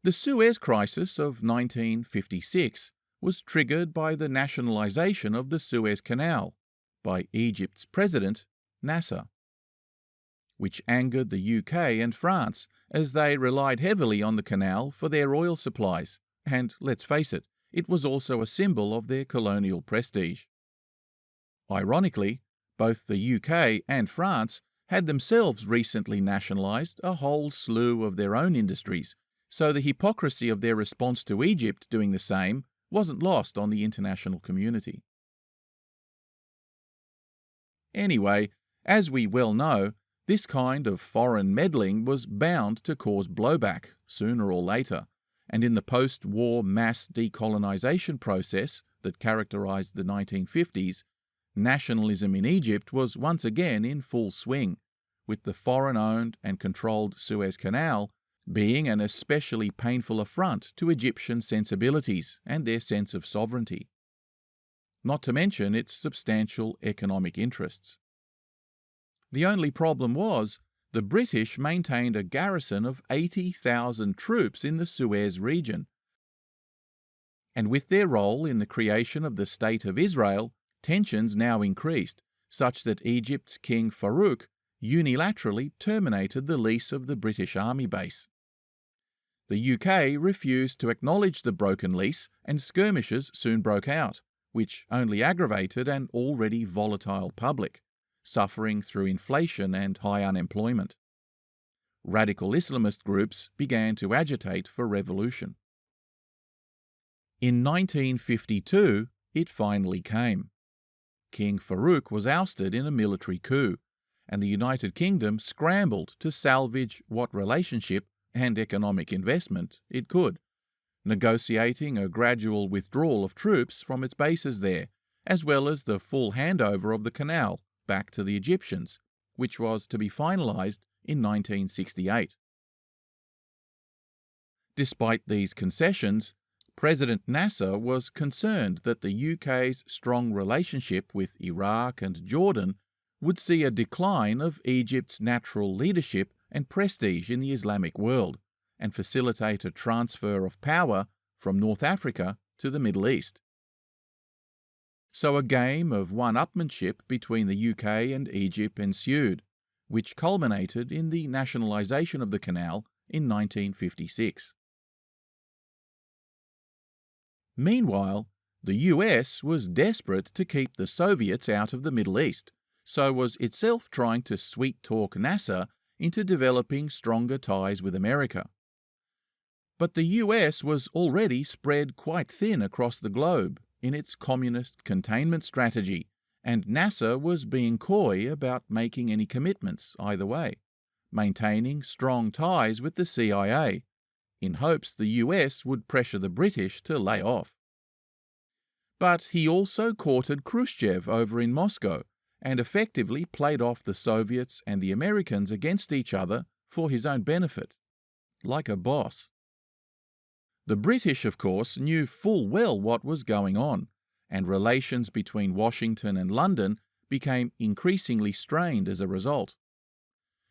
The Suez Crisis of 1956 was triggered by the nationalisation of the Suez Canal by Egypt's president, Nasser, which angered the UK and France as they relied heavily on the canal for their oil supplies, and let's face it, it was also a symbol of their colonial prestige. Ironically, both the UK and France had themselves recently nationalised a whole slew of their own industries, so the hypocrisy of their response to Egypt doing the same wasn't lost on the international community. Anyway, as we well know, this kind of foreign meddling was bound to cause blowback sooner or later, and in the post-war mass decolonisation process that characterised the 1950s, nationalism in Egypt was once again in full swing, with the foreign-owned and controlled Suez Canal being an especially painful affront to Egyptian sensibilities and their sense of sovereignty, not to mention its substantial economic interests. The only problem was the British maintained a garrison of 80,000 troops in the Suez region, and with their role in the creation of the State of Israel, tensions now increased, such that Egypt's King Farouk unilaterally terminated the lease of the British Army base. The UK refused to acknowledge the broken lease, and skirmishes soon broke out, which only aggravated an already volatile public, suffering through inflation and high unemployment. Radical Islamist groups began to agitate for revolution. In 1952, it finally came. King Farouk was ousted in a military coup, and the United Kingdom scrambled to salvage what relationship and economic investment it could, negotiating a gradual withdrawal of troops from its bases there, as well as the full handover of the canal back to the Egyptians, which was to be finalised in 1968. Despite these concessions, President Nasser was concerned that the UK's strong relationship with Iraq and Jordan would see a decline of Egypt's natural leadership and prestige in the Islamic world, and facilitate a transfer of power from North Africa to the Middle East. So a game of one-upmanship between the UK and Egypt ensued, which culminated in the nationalisation of the canal in 1956. Meanwhile, the US was desperate to keep the Soviets out of the Middle East, so was itself trying to sweet-talk Nasser into developing stronger ties with America. But the US was already spread quite thin across the globe in its communist containment strategy, and Nasser was being coy about making any commitments either way, maintaining strong ties with the CIA, in hopes the US would pressure the British to lay off. But he also courted Khrushchev over in Moscow, and effectively played off the Soviets and the Americans against each other for his own benefit, like a boss. The British, of course, knew full well what was going on, and relations between Washington and London became increasingly strained as a result.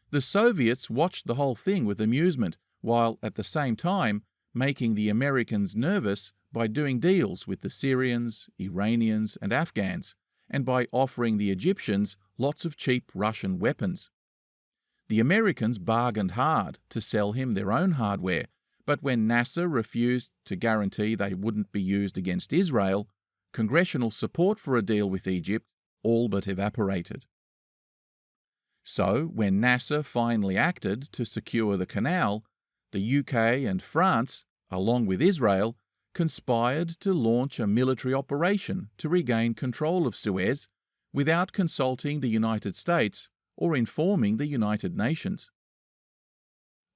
The Soviets watched the whole thing with amusement, while at the same time making the Americans nervous by doing deals with the Syrians, Iranians, and Afghans, and by offering the Egyptians lots of cheap Russian weapons. The Americans bargained hard to sell him their own hardware, but when Nasser refused to guarantee they wouldn't be used against Israel, congressional support for a deal with Egypt all but evaporated. So, when Nasser finally acted to secure the canal, the UK and France, along with Israel, conspired to launch a military operation to regain control of Suez without consulting the United States or informing the United Nations.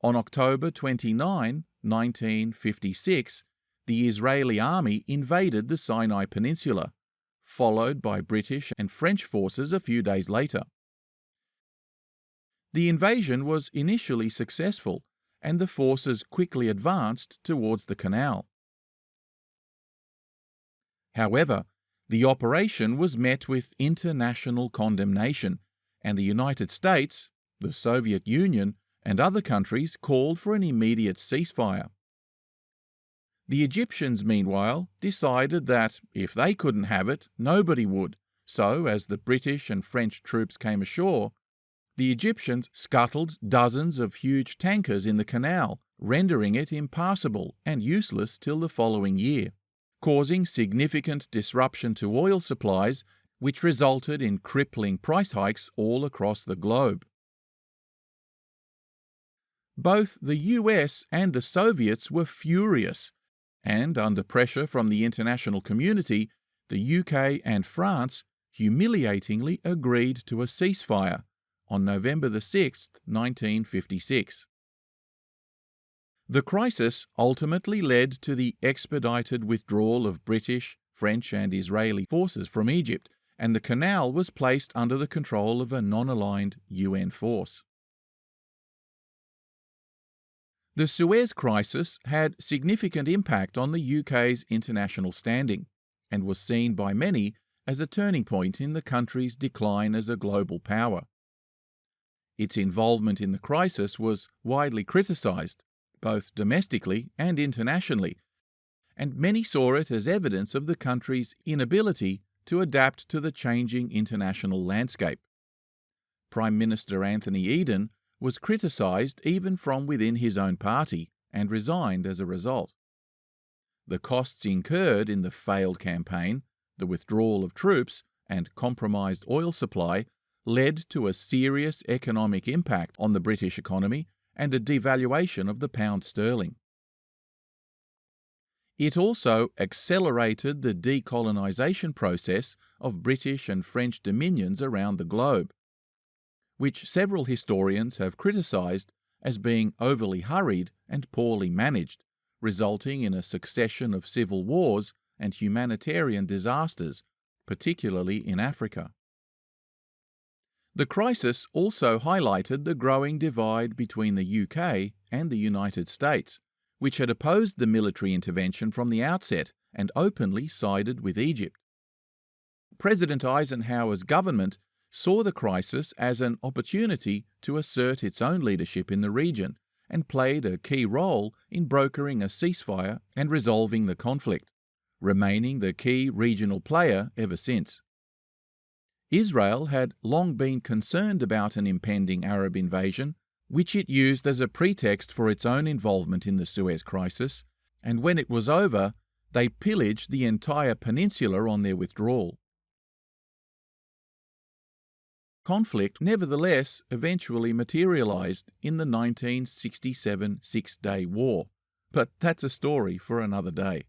On October 29, 1956, the Israeli army invaded the Sinai Peninsula, followed by British and French forces a few days later. The invasion was initially successful, and the forces quickly advanced towards the canal. However, the operation was met with international condemnation, and the United States, the Soviet Union, and other countries called for an immediate ceasefire. The Egyptians, meanwhile, decided that if they couldn't have it, nobody would. So, as the British and French troops came ashore, the Egyptians scuttled dozens of huge tankers in the canal, rendering it impassable and useless till the following year, causing significant disruption to oil supplies, which resulted in crippling price hikes all across the globe. Both the US and the Soviets were furious, and under pressure from the international community, the UK and France humiliatingly agreed to a ceasefire on November 6, 1956. The crisis ultimately led to the expedited withdrawal of British, French and Israeli forces from Egypt, and the canal was placed under the control of a non-aligned UN force. The Suez Crisis had significant impact on the UK's international standing and was seen by many as a turning point in the country's decline as a global power. Its involvement in the crisis was widely criticised, both domestically and internationally, and many saw it as evidence of the country's inability to adapt to the changing international landscape. Prime Minister Anthony Eden was criticised even from within his own party and resigned as a result. The costs incurred in the failed campaign, the withdrawal of troops, and compromised oil supply led to a serious economic impact on the British economy and a devaluation of the pound sterling. It also accelerated the decolonisation process of British and French dominions around the globe, which several historians have criticised as being overly hurried and poorly managed, resulting in a succession of civil wars and humanitarian disasters, particularly in Africa. The crisis also highlighted the growing divide between the UK and the United States, which had opposed the military intervention from the outset and openly sided with Egypt. President Eisenhower's government saw the crisis as an opportunity to assert its own leadership in the region and played a key role in brokering a ceasefire and resolving the conflict, remaining the key regional player ever since. Israel had long been concerned about an impending Arab invasion, which it used as a pretext for its own involvement in the Suez Crisis, and when it was over, they pillaged the entire peninsula on their withdrawal. Conflict, nevertheless, eventually materialised in the 1967 Six-Day War, but that's a story for another day.